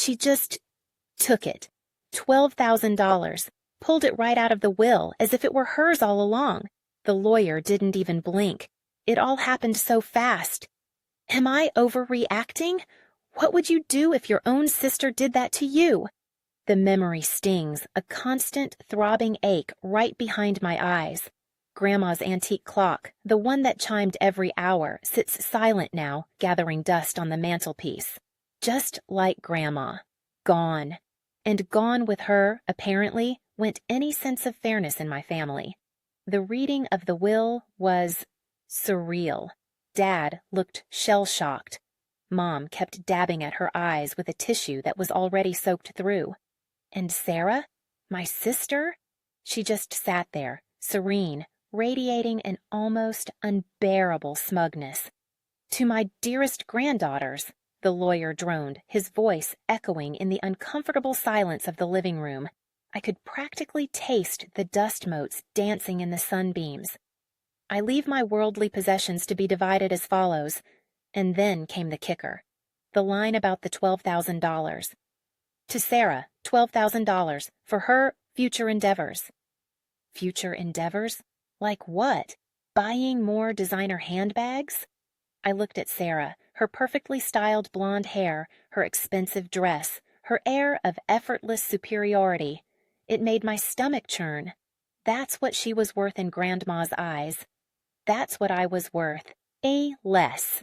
She just took it. $12,000. Pulled it right out of the will, as if it were hers all along. The lawyer didn't even blink. It all happened so fast. Am I overreacting? What would you do if your own sister did that to you? The memory stings, a constant throbbing ache right behind my eyes. Grandma's antique clock, the one that chimed every hour, sits silent now, gathering dust on the mantelpiece. Just like Grandma. Gone. And gone with her, apparently, went any sense of fairness in my family. The reading of the will was surreal. Dad looked shell-shocked. Mom kept dabbing at her eyes with a tissue that was already soaked through. And Sarah? My sister? She just sat there, serene, radiating an almost unbearable smugness. To my dearest granddaughters, the lawyer droned, his voice echoing in the uncomfortable silence of the living room. I could practically taste the dust motes dancing in the sunbeams. I leave my worldly possessions to be divided as follows, and then came the kicker. The line about the $12,000. To Sarah, $12,000 for her future endeavors. Future endeavors? Like what? Buying more designer handbags? I looked at Sarah, her perfectly styled blonde hair, her expensive dress, her air of effortless superiority. It made my stomach churn. That's what she was worth in Grandma's eyes. That's what I was worth. A less.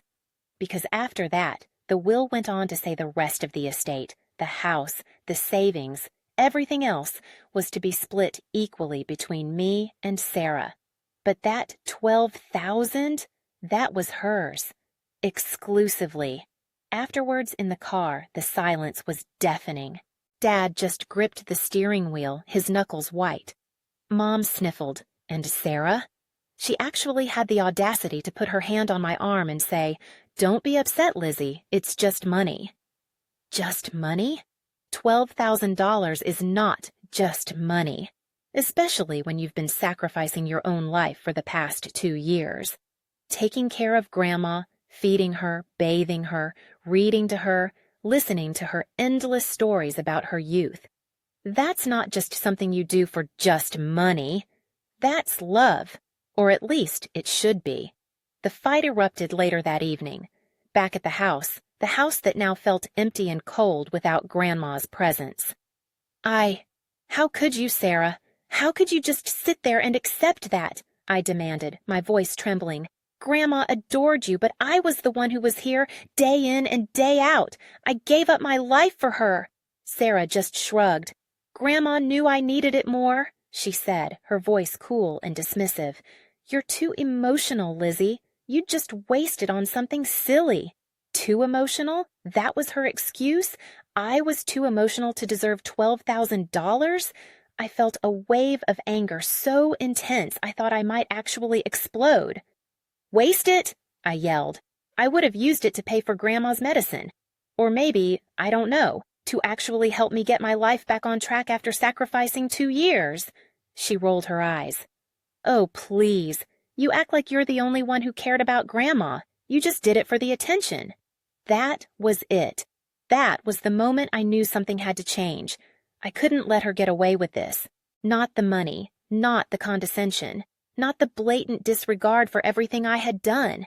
Because after that, the will went on to say the rest of the estate, the house, the savings, everything else, was to be split equally between me and Sarah. But that $12,000, that was hers. Exclusively. Afterwards in the car, the silence was deafening. Dad just gripped the steering wheel, his knuckles white. Mom sniffled. And Sarah? She actually had the audacity to put her hand on my arm and say, "Don't be upset, Lizzie. It's just money." Just money? $12,000 is not just money, especially when you've been sacrificing your own life for the past 2 years. Taking care of Grandma, feeding her, bathing her, reading to her, listening to her endless stories about her youth. That's not just something you do for just money. That's love, or at least it should be. The fight erupted later that evening. Back at the house that now felt empty and cold without Grandma's presence. How could you, Sarah? How could you just sit there and accept that? I demanded, my voice trembling. Grandma adored you, but I was the one who was here day in and day out. I gave up my life for her. Sarah just shrugged. Grandma knew I needed it more, she said, her voice cool and dismissive. You're too emotional, Lizzie. You just wasted on something silly. Too emotional? That was her excuse? I was too emotional to deserve $12,000? I felt a wave of anger so intense I thought I might actually explode. Waste it? I yelled. I would have used it to pay for Grandma's medicine. Or maybe, I don't know, to actually help me get my life back on track after sacrificing 2 years. She rolled her eyes. Oh, please. You act like you're the only one who cared about Grandma. You just did it for the attention. That was it. That was the moment I knew something had to change. I couldn't let her get away with this. Not the money, not the condescension, not the blatant disregard for everything I had done.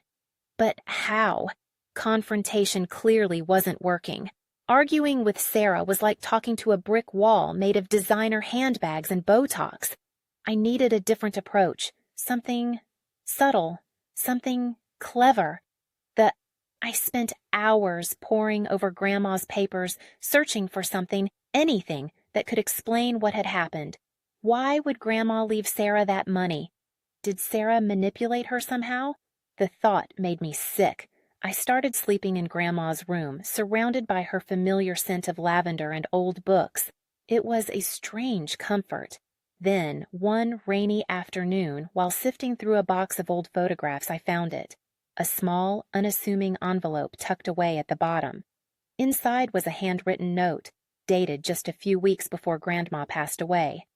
But how? Confrontation clearly wasn't working. Arguing with Sarah was like talking to a brick wall made of designer handbags and Botox. I needed a different approach, something subtle, something clever. I spent hours poring over Grandma's papers, searching for something, anything, that could explain what had happened. Why would Grandma leave Sarah that money? Did Sarah manipulate her somehow? The thought made me sick. I started sleeping in Grandma's room, surrounded by her familiar scent of lavender and old books. It was a strange comfort. Then, one rainy afternoon, while sifting through a box of old photographs, I found it. A small, unassuming envelope tucked away at the bottom. Inside was a handwritten note, dated just a few weeks before Grandma passed away.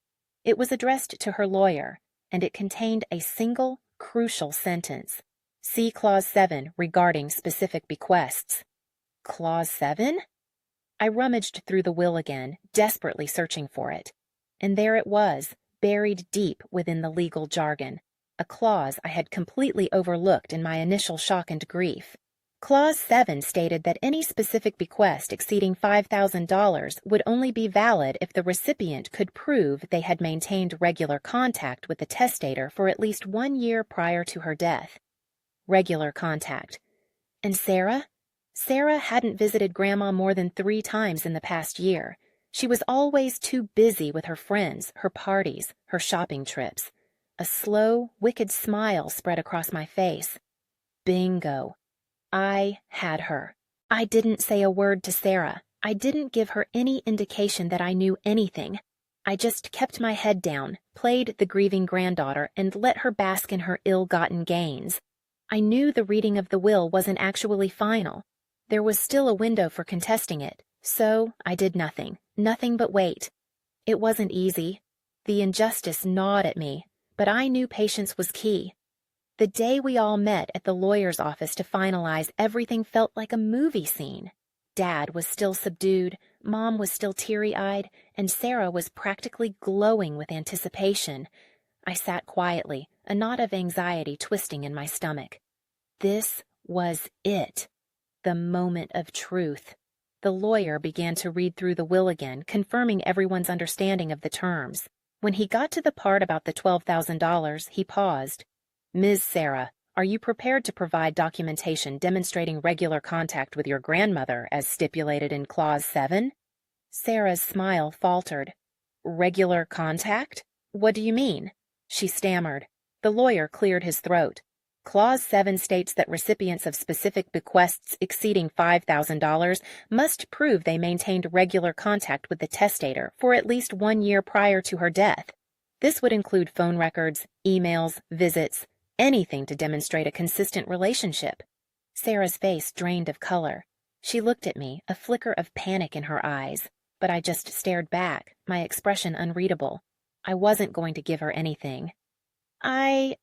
It was addressed to her lawyer, and it contained a single, crucial sentence. See Clause 7 regarding specific bequests. Clause 7? I rummaged through the will again, desperately searching for it. And there it was, buried deep within the legal jargon, a clause I had completely overlooked in my initial shock and grief. Clause 7 stated that any specific bequest exceeding $5,000 would only be valid if the recipient could prove they had maintained regular contact with the testator for at least 1 year prior to her death. Regular contact. And Sarah? Sarah hadn't visited Grandma more than 3 times in the past year. She was always too busy with her friends, her parties, her shopping trips. A slow, wicked smile spread across my face. Bingo. I had her. I didn't say a word to Sarah. I didn't give her any indication that I knew anything. I just kept my head down, played the grieving granddaughter, and let her bask in her ill-gotten gains. I knew the reading of the will wasn't actually final. There was still a window for contesting it, so I did nothing but wait. It wasn't easy. The injustice gnawed at me, but I knew patience was key. The day we all met at the lawyer's office to finalize, everything felt like a movie scene. Dad was still subdued, Mom was still teary-eyed, and Sarah was practically glowing with anticipation. I sat quietly, a knot of anxiety twisting in my stomach. This was it. The moment of truth. The lawyer began to read through the will again, confirming everyone's understanding of the terms. When he got to the part about the $12,000, he paused. Ms. Sarah, are you prepared to provide documentation demonstrating regular contact with your grandmother as stipulated in Clause 7? Sarah's smile faltered. Regular contact? What do you mean? She stammered. The lawyer cleared his throat. Clause 7 states that recipients of specific bequests exceeding $5,000 must prove they maintained regular contact with the testator for at least 1 year prior to her death. This would include phone records, emails, visits, anything to demonstrate a consistent relationship. Sarah's face drained of color. She looked at me, a flicker of panic in her eyes, but I just stared back, my expression unreadable. I wasn't going to give her anything. I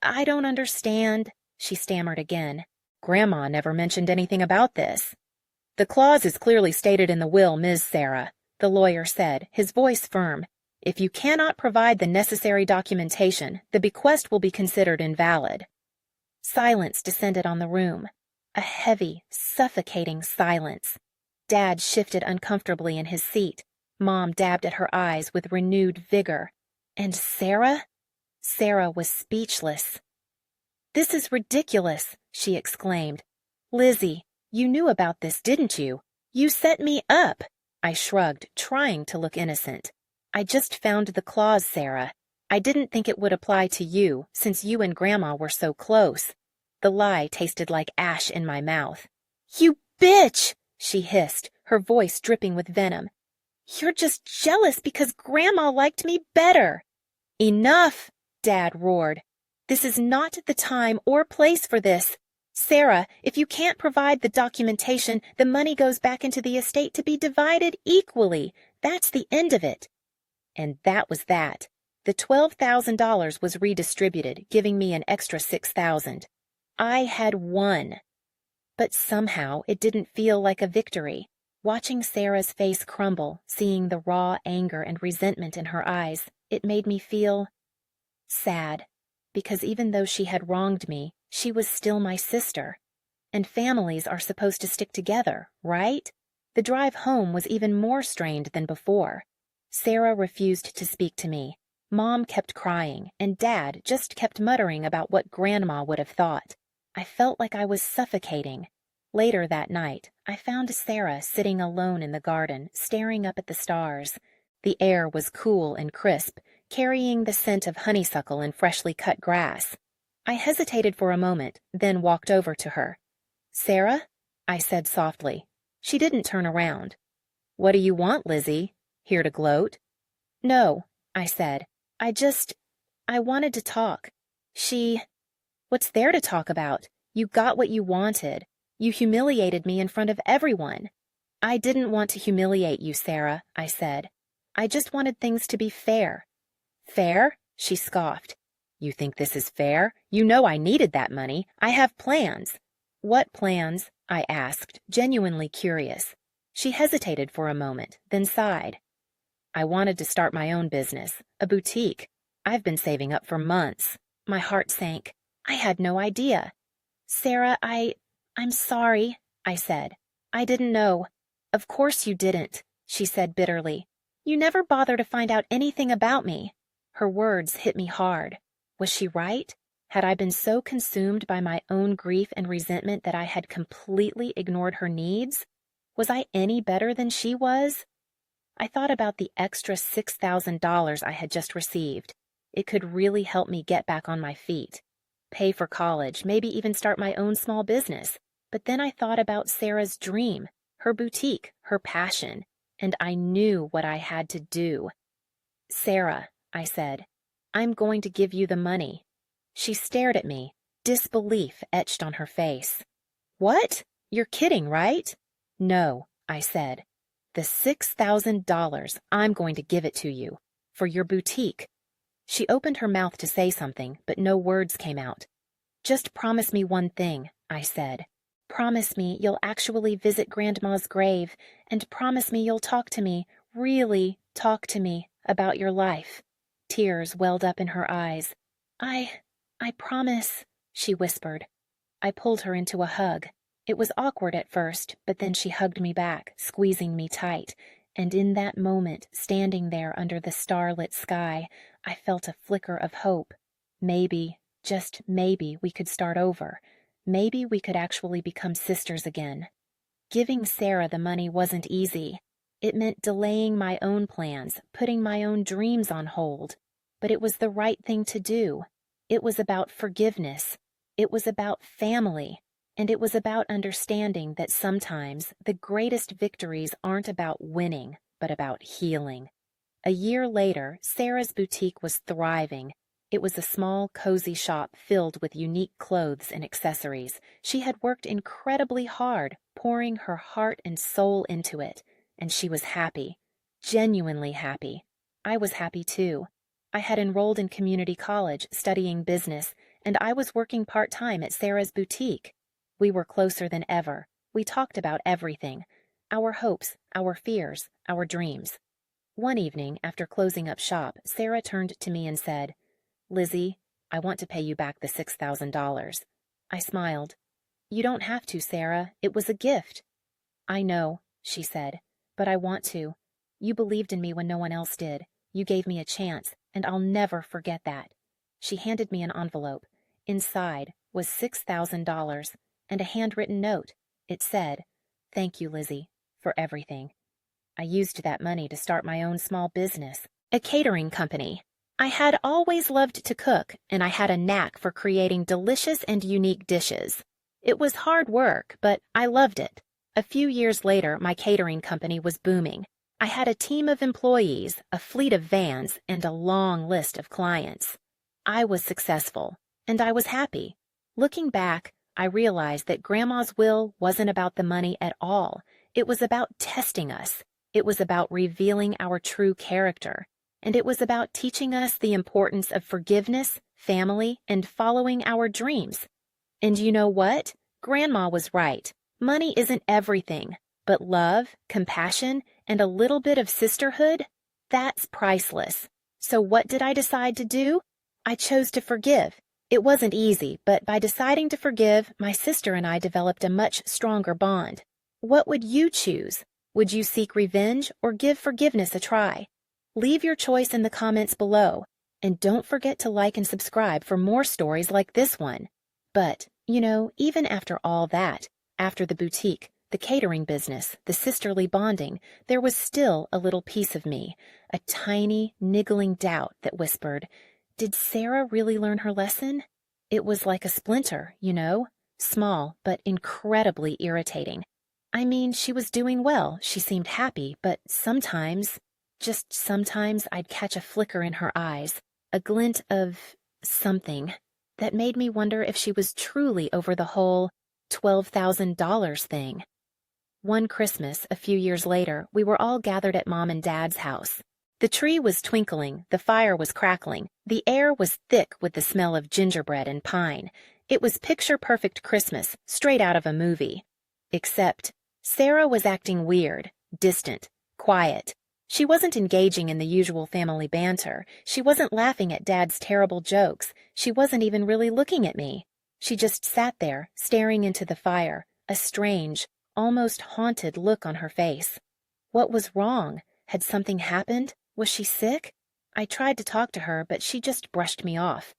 don't understand, she stammered again. Grandma never mentioned anything about this. The clause is clearly stated in the will, Ms. Sarah, the lawyer said, his voice firm. If you cannot provide the necessary documentation, the bequest will be considered invalid. Silence descended on the room. A heavy, suffocating silence. Dad shifted uncomfortably in his seat. Mom dabbed at her eyes with renewed vigor. And Sarah? Sarah was speechless. This is ridiculous, she exclaimed. Lizzie, you knew about this, didn't you? You set me up. I shrugged, trying to look innocent. I just found the clause, Sarah. I didn't think it would apply to you, since you and Grandma were so close. The lie tasted like ash in my mouth. You bitch, she hissed, her voice dripping with venom. You're just jealous because Grandma liked me better. Enough, Dad roared. This is not the time or place for this. Sarah, if you can't provide the documentation, the money goes back into the estate to be divided equally. That's the end of it. And that was that. The $12,000 was redistributed, giving me an extra $6,000. I had won. But somehow it didn't feel like a victory. Watching Sarah's face crumble, seeing the raw anger and resentment in her eyes, it made me feel sad, because even though she had wronged me, she was still my sister. And families are supposed to stick together, right? The drive home was even more strained than before. Sarah refused to speak to me. Mom kept crying, and Dad just kept muttering about what Grandma would have thought. I felt like I was suffocating. Later that night, I found Sarah sitting alone in the garden, staring up at the stars. The air was cool and crisp, carrying the scent of honeysuckle and freshly cut grass. I hesitated for a moment, then walked over to her. Sarah? I said softly. She didn't turn around. What do you want, Lizzie? Here to gloat? No, I said. I wanted to talk. What's there to talk about? You got what you wanted. You humiliated me in front of everyone. I didn't want to humiliate you, Sarah, I said. I just wanted things to be fair. Fair? She scoffed. You think this is fair? You know I needed that money. I have plans. What plans? I asked, genuinely curious. She hesitated for a moment, then sighed. I wanted to start my own business, a boutique. I've been saving up for months. My heart sank. I had no idea. Sarah, I'm sorry, I said. I didn't know. Of course you didn't, she said bitterly. You never bother to find out anything about me. Her words hit me hard. Was she right? Had I been so consumed by my own grief and resentment that I had completely ignored her needs? Was I any better than she was? I thought about the extra $6,000 I had just received. It could really help me get back on my feet. Pay for college, maybe even start my own small business. But then I thought about Sarah's dream, her boutique, her passion, and I knew what I had to do. Sarah, I said, I'm going to give you the money. She stared at me, disbelief etched on her face. What? You're kidding, right? No, I said. The $6,000, I'm going to give it to you. For your boutique. She opened her mouth to say something, but no words came out. Just promise me one thing, I said. Promise me you'll actually visit Grandma's grave, and promise me you'll talk to me, really talk to me, about your life. Tears welled up in her eyes. I promise, she whispered. I pulled her into a hug. It was awkward at first, but then she hugged me back, squeezing me tight, and in that moment, standing there under the starlit sky, I felt a flicker of hope. Maybe, just maybe, we could start over. Maybe we could actually become sisters again. Giving Sarah the money wasn't easy. It meant delaying my own plans, putting my own dreams on hold. But it was the right thing to do. It was about forgiveness. It was about family. And it was about understanding that sometimes the greatest victories aren't about winning, but about healing. A year later, Sarah's boutique was thriving. It was a small, cozy shop filled with unique clothes and accessories. She had worked incredibly hard, pouring her heart and soul into it, and she was happy, genuinely happy. I was happy too. I had enrolled in community college, studying business, and I was working part-time at Sarah's boutique. We were closer than ever. We talked about everything, our hopes, our fears, our dreams. One evening, after closing up shop, Sarah turned to me and said, Lizzie, I want to pay you back the $6,000. I smiled. You don't have to, Sarah. It was a gift. I know, she said, but I want to. You believed in me when no one else did. You gave me a chance, and I'll never forget that. She handed me an envelope. Inside was $6,000 and a handwritten note. It said, Thank you, Lizzie, for everything. I used that money to start my own small business, a catering company. I had always loved to cook, and I had a knack for creating delicious and unique dishes. It was hard work, but I loved it. A few years later, my catering company was booming. I had a team of employees, a fleet of vans, and a long list of clients. I was successful, and I was happy. Looking back, I realized that Grandma's will wasn't about the money at all. It was about testing us. It was about revealing our true character. And it was about teaching us the importance of forgiveness, family, and following our dreams. And you know what? Grandma was right. Money isn't everything, but love, compassion, and a little bit of sisterhood, that's priceless. So what did I decide to do? I chose to forgive. It wasn't easy, but by deciding to forgive, my sister and I developed a much stronger bond. What would you choose? Would you seek revenge or give forgiveness a try? Leave your choice in the comments below, and don't forget to like and subscribe for more stories like this one. But, even after all that, after the boutique, the catering business, the sisterly bonding, there was still a little piece of me, a tiny, niggling doubt that whispered, did Sarah really learn her lesson? It was like a splinter, small but incredibly irritating. I mean, she was doing well, she seemed happy, but sometimes, just sometimes, I'd catch a flicker in her eyes, a glint of something that made me wonder if she was truly over the whole $12,000 thing. One Christmas, a few years later, we were all gathered at Mom and Dad's house. The tree was twinkling, the fire was crackling, the air was thick with the smell of gingerbread and pine. It was picture-perfect Christmas, straight out of a movie. Except Sarah was acting weird, distant, quiet. She wasn't engaging in the usual family banter. She wasn't laughing at Dad's terrible jokes. She wasn't even really looking at me. She just sat there, staring into the fire, a strange, almost haunted look on her face. What was wrong? Had something happened? Was she sick? I tried to talk to her, but she just brushed me off.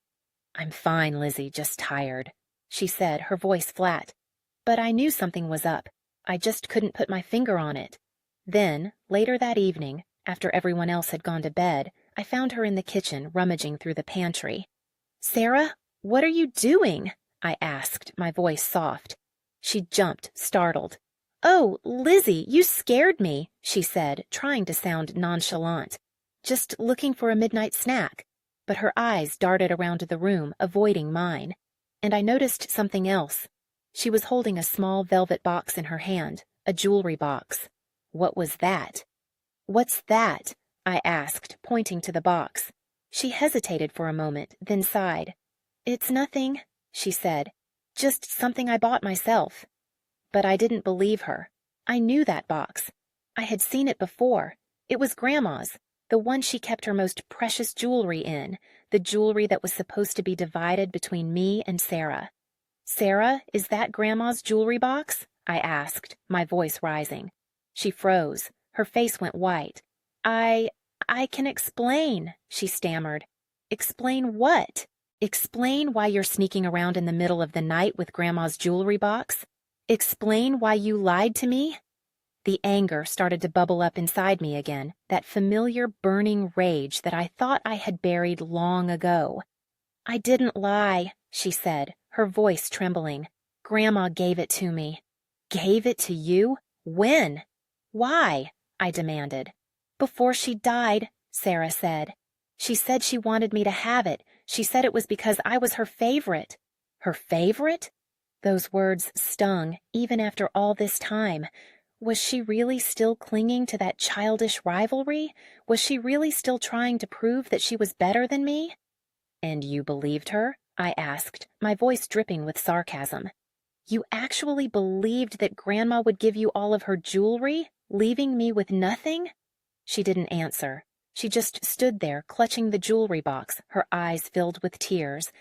"I'm fine, Lizzie, just tired," she said, her voice flat. But I knew something was up. I just couldn't put my finger on it. Then, later that evening, after everyone else had gone to bed, I found her in the kitchen, rummaging through the pantry. "Sarah, what are you doing?" I asked, my voice soft. She jumped, startled. "Oh, Lizzie, you scared me," she said, trying to sound nonchalant. "Just looking for a midnight snack." But her eyes darted around the room, avoiding mine. And I noticed something else. She was holding a small velvet box in her hand, a jewelry box. What was that? "What's that?" I asked, pointing to the box. She hesitated for a moment, then sighed. "It's nothing," she said. "Just something I bought myself." But I didn't believe her. I knew that box. I had seen it before. It was Grandma's, the one she kept her most precious jewelry in, the jewelry that was supposed to be divided between me and Sarah. "Sarah, is that Grandma's jewelry box?" I asked, my voice rising. She froze. Her face went white. I can explain," she stammered. "Explain what? Explain why you're sneaking around in the middle of the night with Grandma's jewelry box? Explain why you lied to me?" The anger started to bubble up inside me again, that familiar burning rage that I thought I had buried long ago. "I didn't lie," she said, her voice trembling. "Grandma gave it to me." "Gave it to you? When? Why?" I demanded. "Before she died," Sarah said. "She said she wanted me to have it. She said it was because I was her favorite." Her favorite? Those words stung, even after all this time. Was she really still clinging to that childish rivalry? Was she really still trying to prove that she was better than me? "And you believed her?" I asked, my voice dripping with sarcasm. "You actually believed that Grandma would give you all of her jewelry, leaving me with nothing?" She didn't answer. She just stood there, clutching the jewelry box, her eyes filled with tears.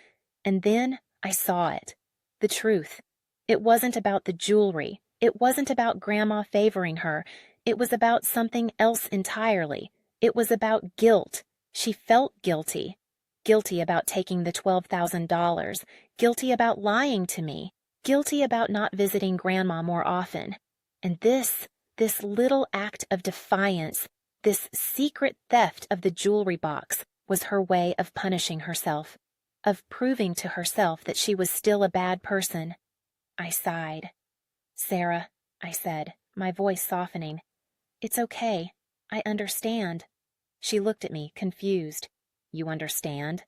And then I saw it. The truth. It wasn't about the jewelry. It wasn't about Grandma favoring her. It was about something else entirely. It was about guilt. She felt guilty. Guilty about taking the $12,000. Guilty about lying to me. Guilty about not visiting Grandma more often. And this little act of defiance, this secret theft of the jewelry box, was her way of punishing herself, of proving to herself that she was still a bad person. I sighed. "Sarah," I said, my voice softening, "it's okay. I understand." She looked at me, confused. "You understand?"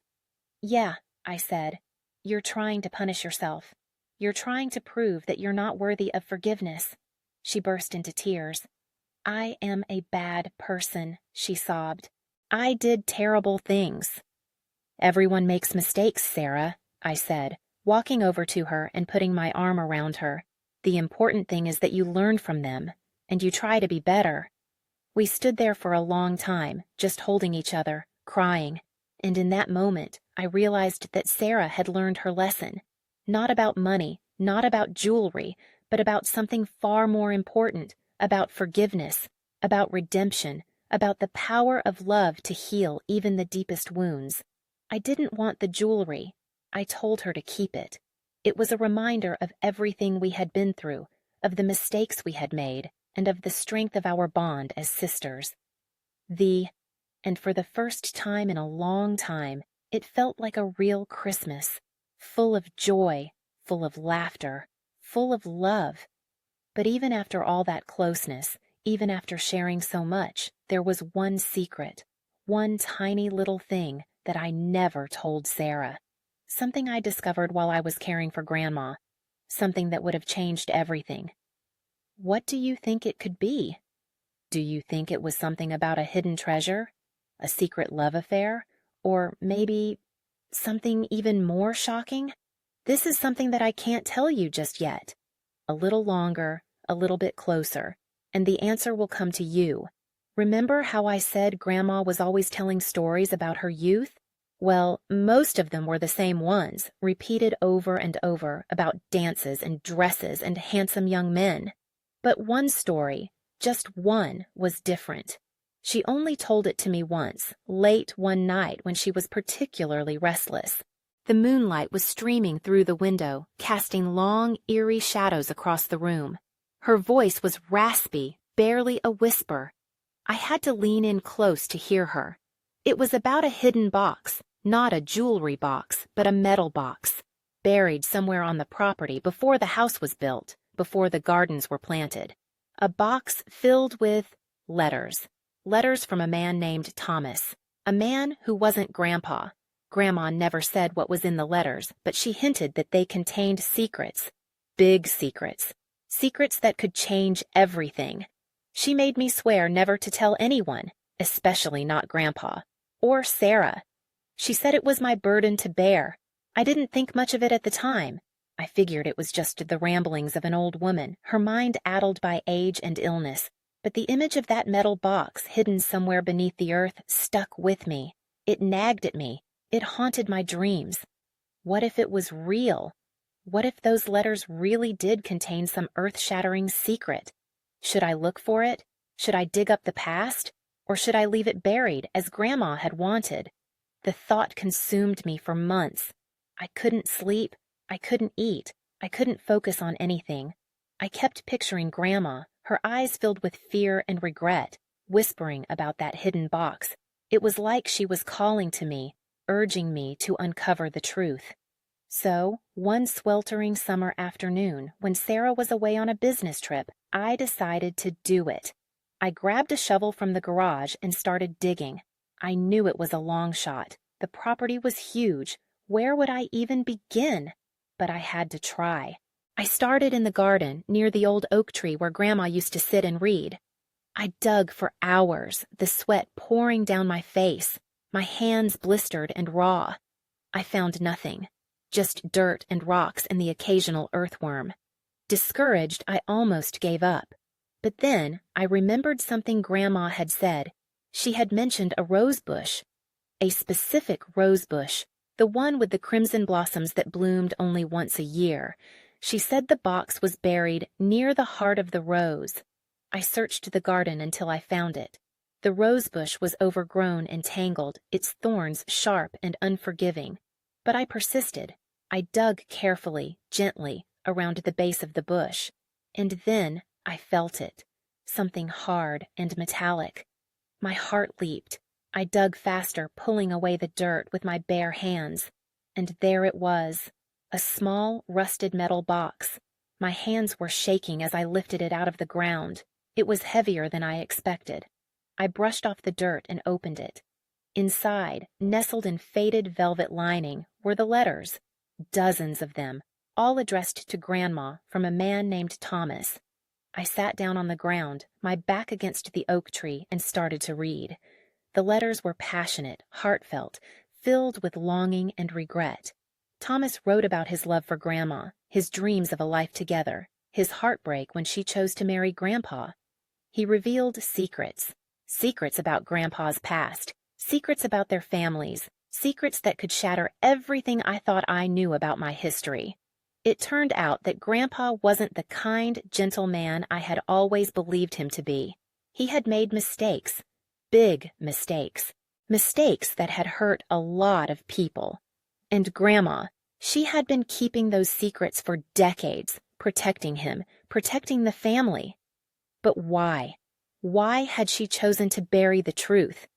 "Yeah," I said. "You're trying to punish yourself. You're trying to prove that you're not worthy of forgiveness." She burst into tears. "I am a bad person," she sobbed. "I did terrible things." "Everyone makes mistakes, Sarah," I said, walking over to her and putting my arm around her. "The important thing is that you learn from them, and you try to be better." We stood there for a long time, just holding each other, crying, and in that moment, I realized that Sarah had learned her lesson. Not about money, not about jewelry, but about something far more important, about forgiveness, about redemption, about the power of love to heal even the deepest wounds. I didn't want the jewelry. I told her to keep it. It was a reminder of everything we had been through, of the mistakes we had made, and of the strength of our bond as sisters. And for the first time in a long time, it felt like a real Christmas, full of joy, full of laughter, full of love. But even after all that closeness, even after sharing so much, there was one secret, one tiny little thing that I never told Sarah. Something I discovered while I was caring for Grandma. Something that would have changed everything. What do you think it could be? Do you think it was something about a hidden treasure? A secret love affair? Or maybe something even more shocking? This is something that I can't tell you just yet. A little longer, a little bit closer, and the answer will come to you. Remember how I said Grandma was always telling stories about her youth? Well, most of them were the same ones, repeated over and over, about dances and dresses and handsome young men. But one story, just one, was different. She only told it to me once, late one night when she was particularly restless. The moonlight was streaming through the window, casting long, eerie shadows across the room. Her voice was raspy, barely a whisper. I had to lean in close to hear her. It was about a hidden box, not a jewelry box, but a metal box, buried somewhere on the property before the house was built, before the gardens were planted. A box filled with letters. Letters from a man named Thomas, a man who wasn't Grandpa. Grandma never said what was in the letters, but she hinted that they contained secrets. Big secrets. Secrets that could change everything. She made me swear never to tell anyone, especially not Grandpa. Or Sarah. She said it was my burden to bear. I didn't think much of it at the time. I figured it was just the ramblings of an old woman, her mind addled by age and illness. But the image of that metal box hidden somewhere beneath the earth stuck with me. It nagged at me. It haunted my dreams. What if it was real? What if those letters really did contain some earth-shattering secret? Should I look for it? Should I dig up the past? Or should I leave it buried, as Grandma had wanted? The thought consumed me for months. I couldn't sleep. I couldn't eat. I couldn't focus on anything. I kept picturing Grandma, her eyes filled with fear and regret, whispering about that hidden box. It was like she was calling to me, urging me to uncover the truth. So, one sweltering summer afternoon, when Sarah was away on a business trip, I decided to do it. I grabbed a shovel from the garage and started digging. I knew it was a long shot. The property was huge. Where would I even begin? But I had to try. I started in the garden, near the old oak tree where Grandma used to sit and read. I dug for hours, the sweat pouring down my face, my hands blistered and raw. I found nothing, just dirt and rocks and the occasional earthworm. Discouraged, I almost gave up. But then I remembered something Grandma had said. She had mentioned a rose bush, a specific rose bush, the one with the crimson blossoms that bloomed only once a year. She said the box was buried near the heart of the rose. I searched the garden until I found it. The rose bush was overgrown and tangled, its thorns sharp and unforgiving. But I persisted. I dug carefully, gently, around the base of the bush. And then I felt it, something hard and metallic. My heart leaped. I dug faster, pulling away the dirt with my bare hands. And there it was. A small, rusted metal box. My hands were shaking as I lifted it out of the ground. It was heavier than I expected. I brushed off the dirt and opened it. Inside, nestled in faded velvet lining, were the letters. Dozens of them, all addressed to Grandma from a man named Thomas. I sat down on the ground, my back against the oak tree, and started to read. The letters were passionate, heartfelt, filled with longing and regret. Thomas wrote about his love for Grandma, his dreams of a life together, his heartbreak when she chose to marry Grandpa. He revealed secrets. Secrets about Grandpa's past, secrets about their families, secrets that could shatter everything I thought I knew about my history. It turned out that Grandpa wasn't the kind, gentle man I had always believed him to be. He had made mistakes, big mistakes, mistakes that had hurt a lot of people. And Grandma, she had been keeping those secrets for decades, protecting him, protecting the family. But why? Why had she chosen to bury the truth?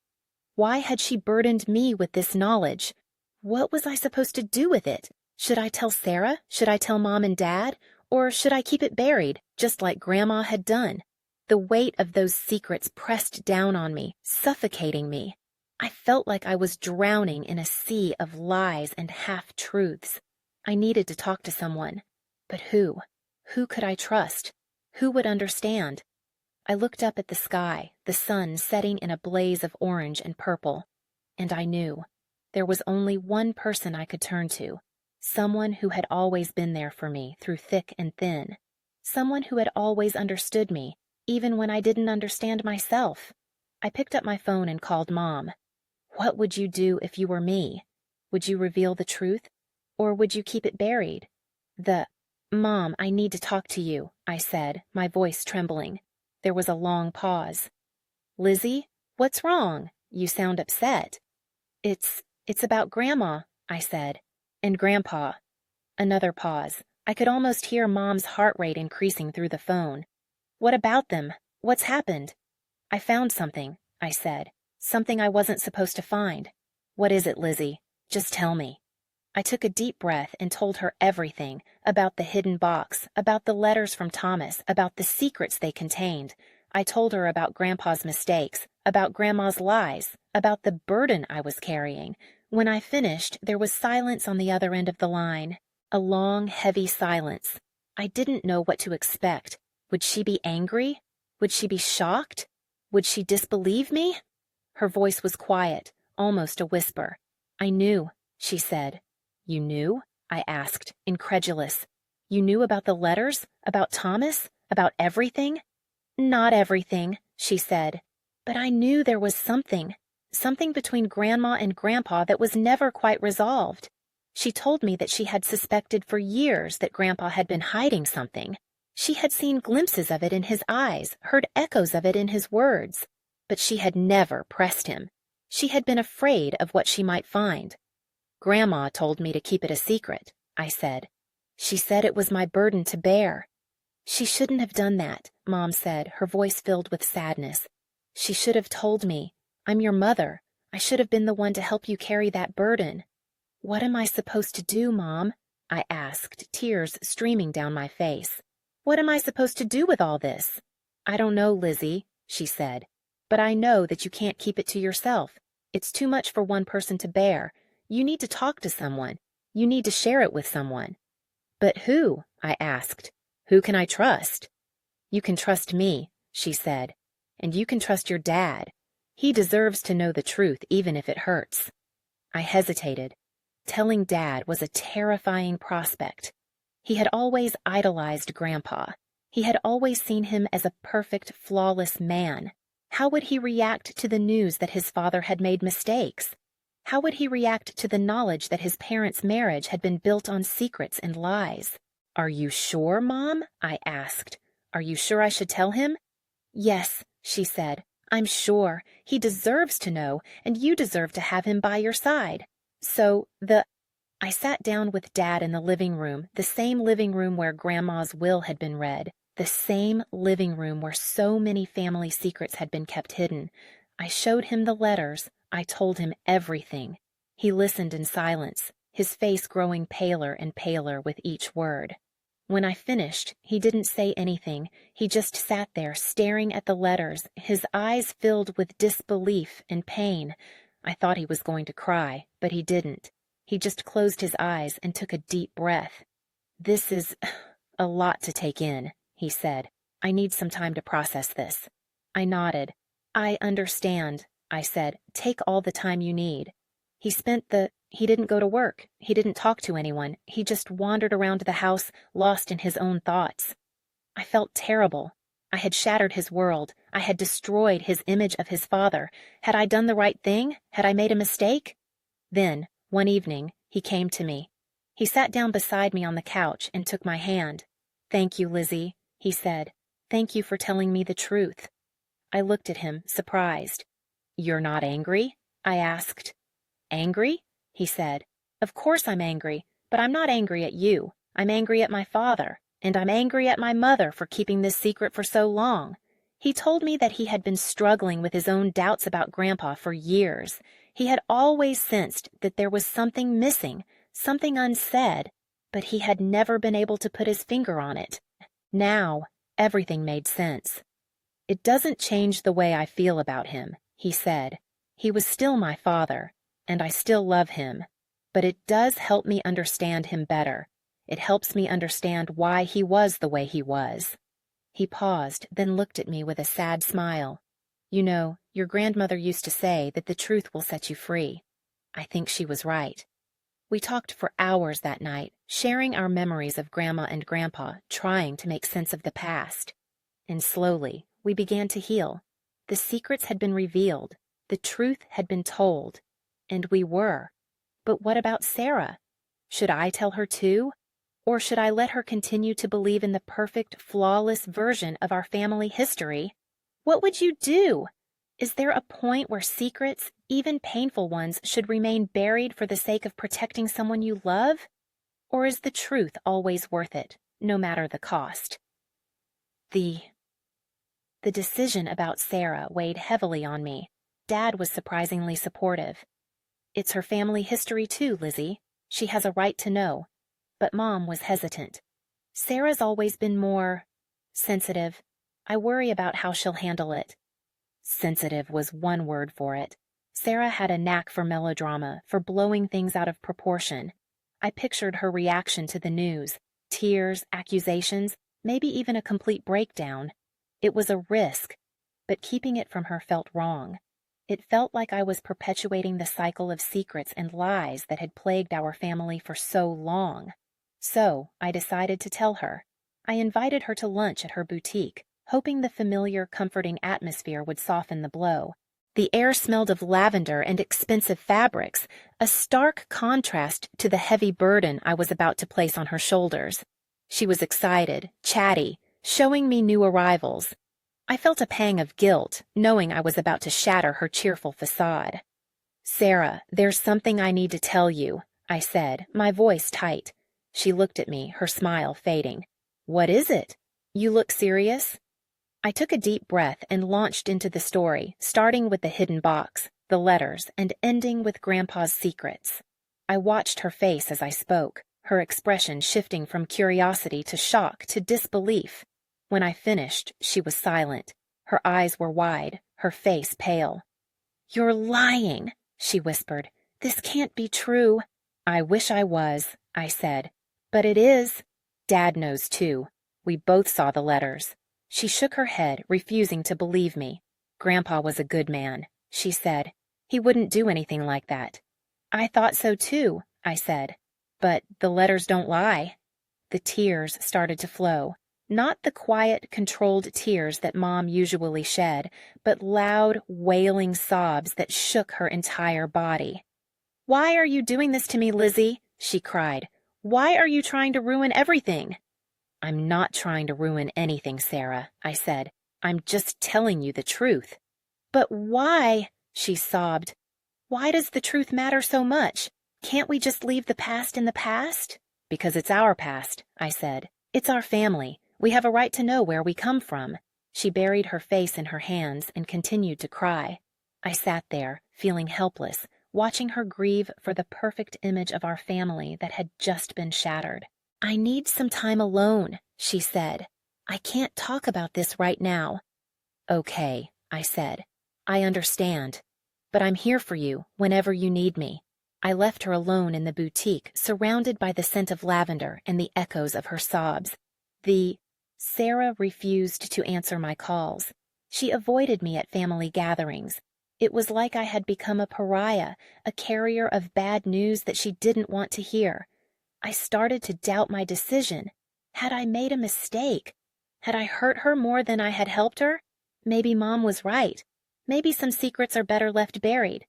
Why had she burdened me with this knowledge? What was I supposed to do with it? Should I tell Sarah? Should I tell Mom and Dad? Or should I keep it buried, just like Grandma had done? The weight of those secrets pressed down on me, suffocating me. I felt like I was drowning in a sea of lies and half-truths. I needed to talk to someone. But who? Who could I trust? Who would understand? I looked up at the sky, the sun setting in a blaze of orange and purple, and I knew there was only one person I could turn to, someone who had always been there for me through thick and thin, Someone who had always understood me, even when I didn't understand myself. I picked up my phone and called Mom. What would you do if you were me? Would you reveal the truth? Or would you keep it buried? Mom, I need to talk to you, I said, my voice trembling. There was a long pause. Lizzie, what's wrong? You sound upset. It's about Grandma, I said, and Grandpa. Another pause. I could almost hear Mom's heart rate increasing through the phone. What about them? What's happened? I found something, I said. Something I wasn't supposed to find. What is it, Lizzie? Just tell me. I took a deep breath and told her everything, about the hidden box, about the letters from Thomas, about the secrets they contained. I told her about Grandpa's mistakes, about Grandma's lies, about the burden I was carrying. When I finished, there was silence on the other end of the line. A long, heavy silence. I didn't know what to expect. Would she be angry? Would she be shocked? Would she disbelieve me? Her voice was quiet, almost a whisper. I knew, she said. You knew? I asked, incredulous. You knew about the letters? About Thomas? About everything? Not everything, she said. But I knew there was something between Grandma and Grandpa that was never quite resolved. She told me that she had suspected for years that Grandpa had been hiding something. She had seen glimpses of it in his eyes, heard echoes of it in his words. But she had never pressed him. She had been afraid of what she might find. Grandma told me to keep it a secret, I said. She said it was my burden to bear. She shouldn't have done that, Mom said, her voice filled with sadness. She should have told me. I'm your mother. I should have been the one to help you carry that burden. What am I supposed to do, Mom? I asked, tears streaming down my face. What am I supposed to do with all this? I don't know, Lizzie, she said. But I know that you can't keep it to yourself. It's too much for one person to bear. You need to talk to someone. You need to share it with someone. But who? I asked. Who can I trust? You can trust me, she said. And you can trust your dad. He deserves to know the truth even if it hurts. I hesitated. Telling Dad was a terrifying prospect. He had always idolized Grandpa. He had always seen him as a perfect, flawless man. How would he react to the news that his father had made mistakes? How would he react to the knowledge that his parents' marriage had been built on secrets and lies? Are you sure, Mom? I asked. Are you sure I should tell him? Yes, she said. I'm sure. He deserves to know, and you deserve to have him by your side. I sat down with Dad in the living room, the same living room where Grandma's will had been read, the same living room where so many family secrets had been kept hidden. I showed him the letters. I told him everything. He listened in silence, his face growing paler and paler with each word. When I finished, he didn't say anything. He just sat there staring at the letters, his eyes filled with disbelief and pain. I thought he was going to cry, but he didn't. He just closed his eyes and took a deep breath. This is a lot to take in, he said. I need some time to process this. I nodded. I understand, I said. Take all the time you need. He didn't go to work. He didn't talk to anyone. He just wandered around the house, lost in his own thoughts. I felt terrible. I had shattered his world. I had destroyed his image of his father. Had I done the right thing? Had I made a mistake? Then, one evening, he came to me. He sat down beside me on the couch and took my hand. Thank you, Lizzie, he said. Thank you for telling me the truth. I looked at him, surprised. You're not angry? I asked. Angry? He said. Of course I'm angry, but I'm not angry at you. I'm angry at my father, and I'm angry at my mother for keeping this secret for so long. He told me that he had been struggling with his own doubts about Grandpa for years. He had always sensed that there was something missing, something unsaid, but he had never been able to put his finger on it. Now, everything made sense. It doesn't change the way I feel about him, he said. He was still my father, and I still love him. But it does help me understand him better. It helps me understand why he was the way he was. He paused, then looked at me with a sad smile. You know, your grandmother used to say that the truth will set you free. I think she was right. We talked for hours that night, sharing our memories of Grandma and Grandpa, trying to make sense of the past. And slowly, we began to heal. The secrets had been revealed, the truth had been told, and we were. But what about Sarah? Should I tell her too? Or should I let her continue to believe in the perfect, flawless version of our family history? What would you do? Is there a point where secrets, even painful ones, should remain buried for the sake of protecting someone you love? Or is the truth always worth it, no matter the cost? The decision about Sarah weighed heavily on me. Dad was surprisingly supportive. It's her family history too, Lizzie. She has a right to know. But Mom was hesitant. Sarah's always been more sensitive. I worry about how she'll handle it. Sensitive was one word for it. Sarah had a knack for melodrama, for blowing things out of proportion. I pictured her reaction to the news, tears, accusations, maybe even a complete breakdown. It was a risk, but keeping it from her felt wrong. It felt like I was perpetuating the cycle of secrets and lies that had plagued our family for so long. So I decided to tell her. I invited her to lunch at her boutique, hoping the familiar, comforting atmosphere would soften the blow. The air smelled of lavender and expensive fabrics, a stark contrast to the heavy burden I was about to place on her shoulders. She was excited, chatty, showing me new arrivals. I felt a pang of guilt, knowing I was about to shatter her cheerful facade. "Sarah, there's something I need to tell you," I said, my voice tight. She looked at me, her smile fading. "What is it? You look serious?" I took a deep breath and launched into the story, starting with the hidden box, the letters, and ending with Grandpa's secrets. I watched her face as I spoke, her expression shifting from curiosity to shock to disbelief. When I finished, she was silent. Her eyes were wide, her face pale. "You're lying," she whispered. "This can't be true." "I wish I was," I said. "But it is." "Dad knows too. We both saw the letters." She shook her head, refusing to believe me. "Grandpa was a good man," she said. "He wouldn't do anything like that." "I thought so too," I said. "But the letters don't lie." The tears started to flow. Not the quiet, controlled tears that Mom usually shed, but loud, wailing sobs that shook her entire body. "Why are you doing this to me, Lizzie?" she cried. "Why are you trying to ruin everything?" "I'm not trying to ruin anything, Sarah," I said. "I'm just telling you the truth." "But why?" she sobbed. "Why does the truth matter so much? Can't we just leave the past in the past?" "Because it's our past," I said. "It's our family. We have a right to know where we come from." She buried her face in her hands and continued to cry. I sat there, feeling helpless, watching her grieve for the perfect image of our family that had just been shattered. "I need some time alone," she said. "I can't talk about this right now." "Okay," I said. "I understand. But I'm here for you whenever you need me." I left her alone in the boutique, surrounded by the scent of lavender and the echoes of her sobs. Sarah refused to answer my calls. She avoided me at family gatherings. It was like I had become a pariah, a carrier of bad news that she didn't want to hear. I started to doubt my decision. Had I made a mistake? Had I hurt her more than I had helped her? Maybe Mom was right. Maybe some secrets are better left buried.